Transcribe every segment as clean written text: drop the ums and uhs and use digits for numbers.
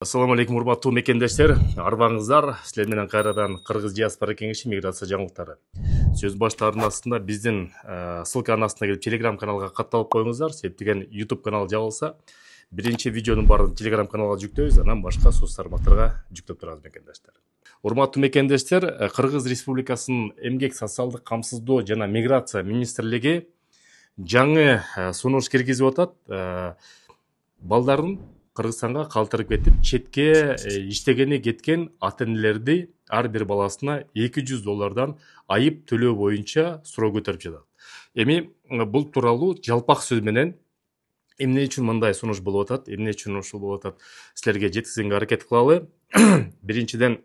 Assalamu алейкум, урматтуу мекендештер. Арбаңыздар, силер менен кайрадан Кыргыз диаспора кеңеши миграция жаңылыктары. Сөз баштарынын астында биздин ссылканын астына келип Telegram каналга катталып коюңуздар. Септеген YouTube канал жабылса, биринчи видеонун баарын Telegram каналга жүктөйбүз, анан башка соц тармактарга жүктөп турабыз мекендештер. Урматтуу мекендештер, Кыргыз Республикасынын эмгек социалдык камсыздоо жана миграция министрлиги жаңы сунуш киргизип атат. Балдарын Кыргызстанга калтырып кетип, четке иштегени кеткен ата-энелерди ар бир баласына $200 айып төлөө боюнча суроо көтөрүп жатат. Эми бул тууралуу жалпак сөз менен эмне үчүн мындай сунуш болуп атат, эмне үчүн ушул болуп атат, силерге жеткизгенге аракет кылалы. Биринчиден,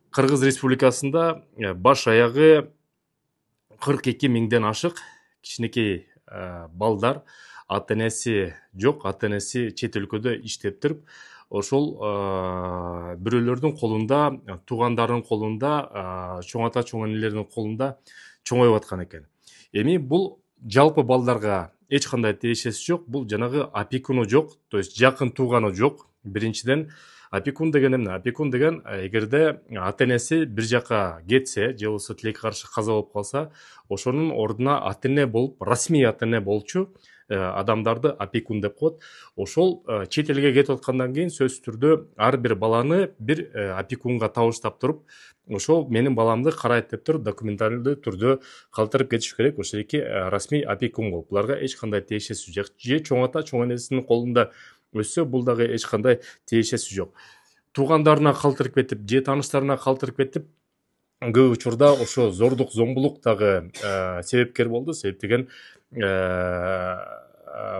Кыргыз Республикасында баш аягы 42 миңден ашык кичинекей балдар ата-энеси жок, ата-энеси чет өлкөдө иштеп туруп, ошол бирөөлөрдүн колунда, туугандарынын колунда, чоң ата чоң энелердин колунда чоңоюп аткан экен. Эми бул жалпы балдарга эч кандай тиешеси жок, бул жанагы опекуну жок, то есть жакын тууганы жок. Биринчиден, опекун деген эмне? Опекун деген эгерде ата-энеси бир жака кетсе, же болбосо тилекке каршы каза болуп калса, ошонун ордуна ата-эне болуп, расмий ата-эне болчу адамдарды опекун деп коет. Ошол чет элге кетип аткандан кийин сөзсүз түрдө ар бир баланы бир опекунга табыштап туруп, ошол менин баламды карайт деп туруп документалдуу түрдө калтырып кетиш керек. Ошол эки расмий опекун болуп, буларга эч кандай тиешеси жок. Же чоң ата чоң энесинин колунда өссө, бул дагы эч кандай тиешеси жок. Туугандарына калтырып кетип, же тааныштарына калтырып кетип, көп учурда ошо зордук, зомбулук дагы себепкер болду. Себептеген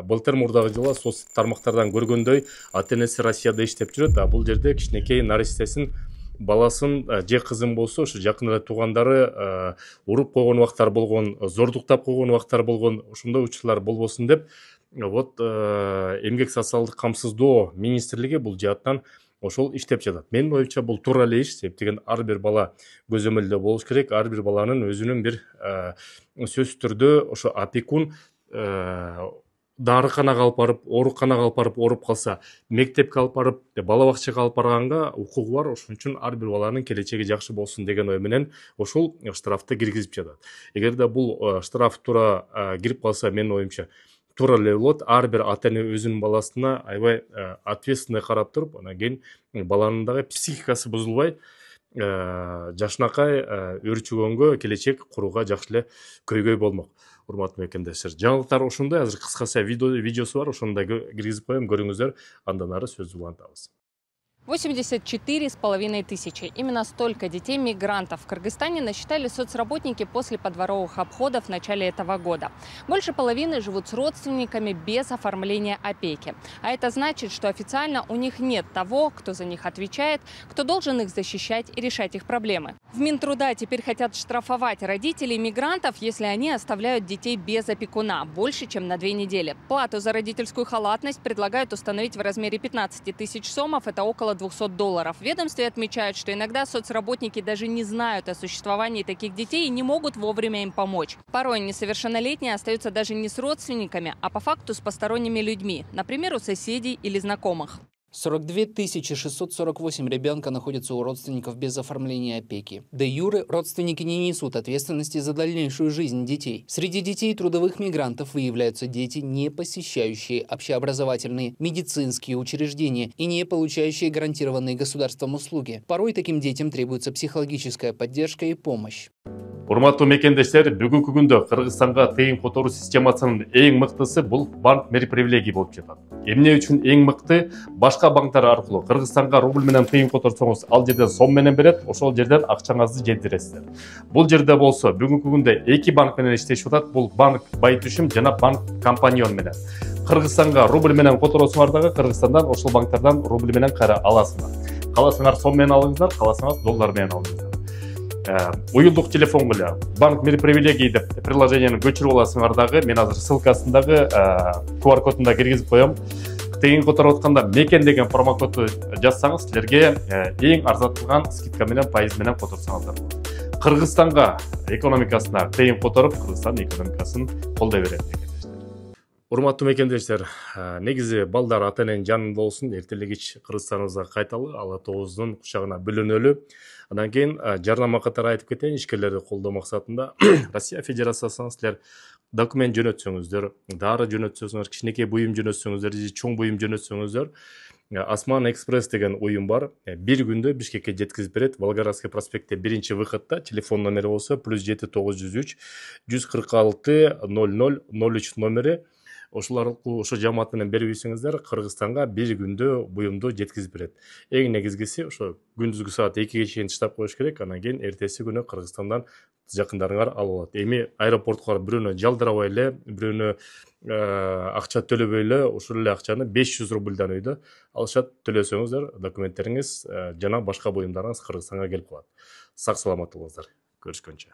былтыр мурдагы жылы соц тармактардан көргөндөй ата-энеси Россияда иштеп жүрөт, а бул жерде кичинекей наристесин, баласын же кызын болсо, ошо жакын эле туугандары уруп койгон убактар болгон, зордуктап койгон убактар болгон, ошондой учурлар болбосун деп, вот эмгек социалдык камсыздоо министрлиги бул жааттан ошол иштеп жатат. Менин оюмча бул туура эле иш, себептеген ар бир бала көзөмөлдө болуш керек, ар бир баланын өзүнүн бир сөзсүз түрдө ошо опекун дарыканага алып барып, ооруканага алып барып ооруп калса, мектепке алып барып, бала бакчага алып барганга укугу бар. Ошон үчүн ар бир баланын келечеги жакшы болсун деген ой менен ошол штрафты киргизип жатат. Эгерде бул штраф туура кирип калса, менин оюмча туура эле болот. Ар бир ата-эне өзүнүн баласына аябай ответственно карап туруп, анан кийин баланын дагы психикасы бузулбай, жашынакай өрчүгөнгө келечек курууга жакшы эле көйгөй болмок. Урматтуу мекендештер, жаңылыктар ошондой. Азыр кыскача видеосу бар, ошону да киргизип коем, көрүңүздөр, андан ары сөздү улантабыз. 84,5 тысячи. Именно столько детей-мигрантов в Кыргызстане насчитали соцработники после подворовых обходов в начале этого года. Больше половины живут с родственниками без оформления опеки. А это значит, что официально у них нет того, кто за них отвечает, кто должен их защищать и решать их проблемы. В Минтруда теперь хотят штрафовать родителей мигрантов, если они оставляют детей без опекуна больше, чем на 2 недели. Плату за родительскую халатность предлагают установить в размере 15 тысяч сомов, это около $200. В ведомстве отмечают, что иногда соцработники даже не знают о существовании таких детей и не могут вовремя им помочь. Порой несовершеннолетние остаются даже не с родственниками, а по факту с посторонними людьми, например, у соседей или знакомых. 42 648 ребенка находятся у родственников без оформления опеки. Де юре родственники не несут ответственности за дальнейшую жизнь детей. Среди детей трудовых мигрантов выявляются дети, не посещающие общеобразовательные, медицинские учреждения и не получающие гарантированные государством услуги. Порой таким детям требуется психологическая поддержка и помощь. Урматтуу мекендештер, бүгүнкү күндө Кыргызстанга тыйын которуу системасынын эң мыктысы бул банк мерпривилегий болуп жатат. Эмне үчүн эң мыкты? Башка банктар аркылуу Кыргызстанга рубль менен тыйын которсоңуз, ал жерден сом менен берет, ошол жерден акчаңызды жеткиресиздер. Бул жерде болсо бүгүнкү күндө 2 банк менен иштешип атат. Бул банк Байтүшүм жана банк Компаньон менен. Кыргызстанга рубль менен которосуңар дагы Кыргызстандан ошол банктардан рубль менен кайра аласыңар. Каласаңар сом менен алыңыздар, каласаңар доллар менен алыңыздар. Уюлдук телефон эле банк мерпривилегий деп приложениени көчүрүп аласыңар дагы. Мен азыр ссылкасындагы QR кодунда киргизип коем. Тыйын которуп атканда мекен деген промокодду жазсаңыз, силерге эң арзатылган скидка менен, пайыз менен которсоңуздар болот. Кыргызстанга экономикасына тыйын которуп, Кыргызстан экономикасын колдой берет. Урматтуу мекендештер, негизи балдар ата эненин жанында болсун, эртелик кеч Кыргызстаныбызга кайталы, Ала Тооздун кучагына бөлөнөлү. Андан кийин жарнама катары айтып кетейин, ишкерлерди колдоо максатында Россия Федерациясынан силер документ жөнөтсөңүздөр, дары жөнөтсөңүздөр, кичинекей буюм жөнөтсөңүздөр, же чоң буюм жөнөтсөңүздөр, Осман экспресс деген уюм бар. Бир күндө Бишкекке жеткизип берет. Волгоградский проспектте 1-выходта. Телефон номери болсо +7 903 146 00 03 номери. Ошолор аркылуу ошо жамаат менен берип ийсеңиздер, Кыргызстанга бир күндө буюмду жеткизип берет. Эң негизгиси ошо күндүзгү саат 2ге чейин штаб коюш керек. Анан кийин эртеси күнү Кыргызстандан жакындарыңар алып алат. Эми аэропортко бирөөнө жалдырабай эле, бирөөнө акча төлөбөй эле ошол эле акчаны 500 рубльдан үйдө алышат. Төлөсөңүздөр, документтериңиз жана башка буюмдарыңыз Кыргызстанга келип калат. Сак саламат болуңуздар. Көрүшкөнчө.